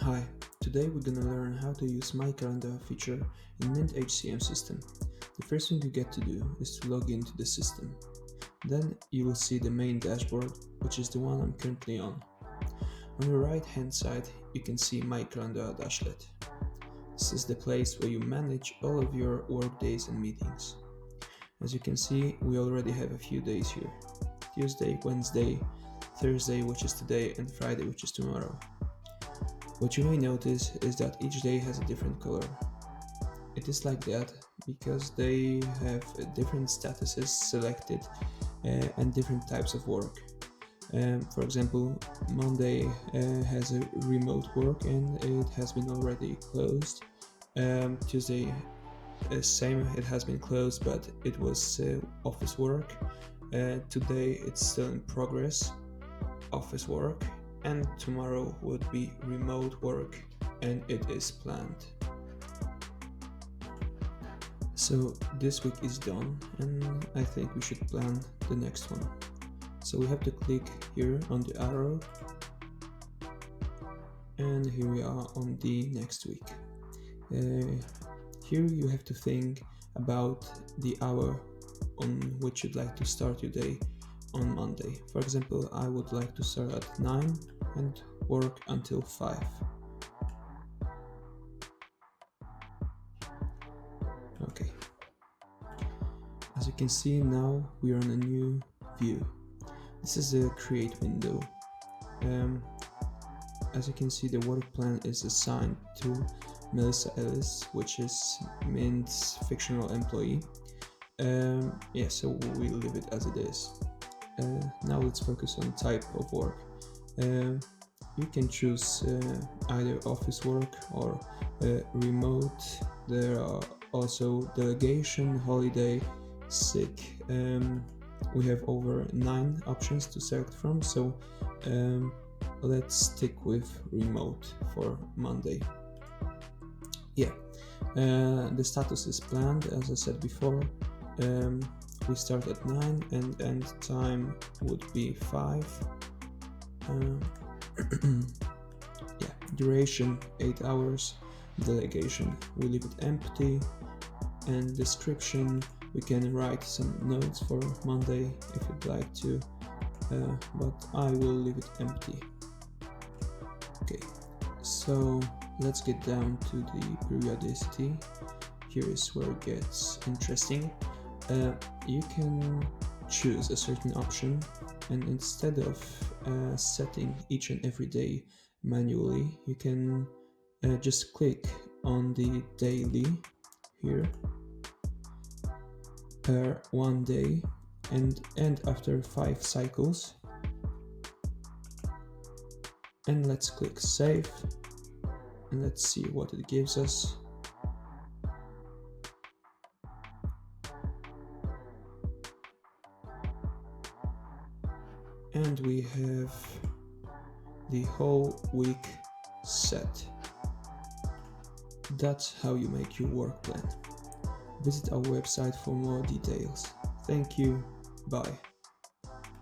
Hi, today we're gonna learn how to use My Calendar feature in MintHCM system. The first thing you get to do is to log into the system. Then you will see the main dashboard, which is the one I'm currently on. On the right hand side, you can see My Calendar dashlet. This is the place where you manage all of your work days and meetings. As you can see, we already have a few days here. Tuesday, Wednesday, Thursday, which is today, and Friday, which is tomorrow. What you may notice is that each day has a different color. It is like that because they have different statuses selected and different types of work. For example, Monday has a remote work and it has been already closed. Tuesday, same, it has been closed, but it was office work. Today it's still in progress, office work, and tomorrow would be remote work and it is planned. So this week is done and I think we should plan the next one. So we have to click here on the arrow and here we are on the next week. Here you have to think about the hour on which you'd like to start your day on Monday. For example, I would like to start at 9 and work until 5. Okay. As you can see, now we are on a new view. This is a create window. As you can see, the work plan is assigned to Melissa Ellis, which is Mint's fictional employee. So we'll leave it as it is. Now let's focus on type of work. You can choose either office work or remote. There are also delegation, holiday, sick. We have over 9 options to select from, so let's stick with remote for Monday. The status is planned, as I said before. We start at 9 and end time would be 5. Duration 8 hours. Delegation, we leave it empty. And description, we can write some notes for Monday if you'd like to, but I will leave it empty. Okay, so let's get down to the periodicity. Here is where it gets interesting. You can choose a certain option, and instead of setting each and every day manually, you can just click on the daily here per 1 day and end after 5 cycles. And let's click save and let's see what it gives us. And we have the whole week set. That's how you make your work plan. Visit our website for more details. Thank you. Bye.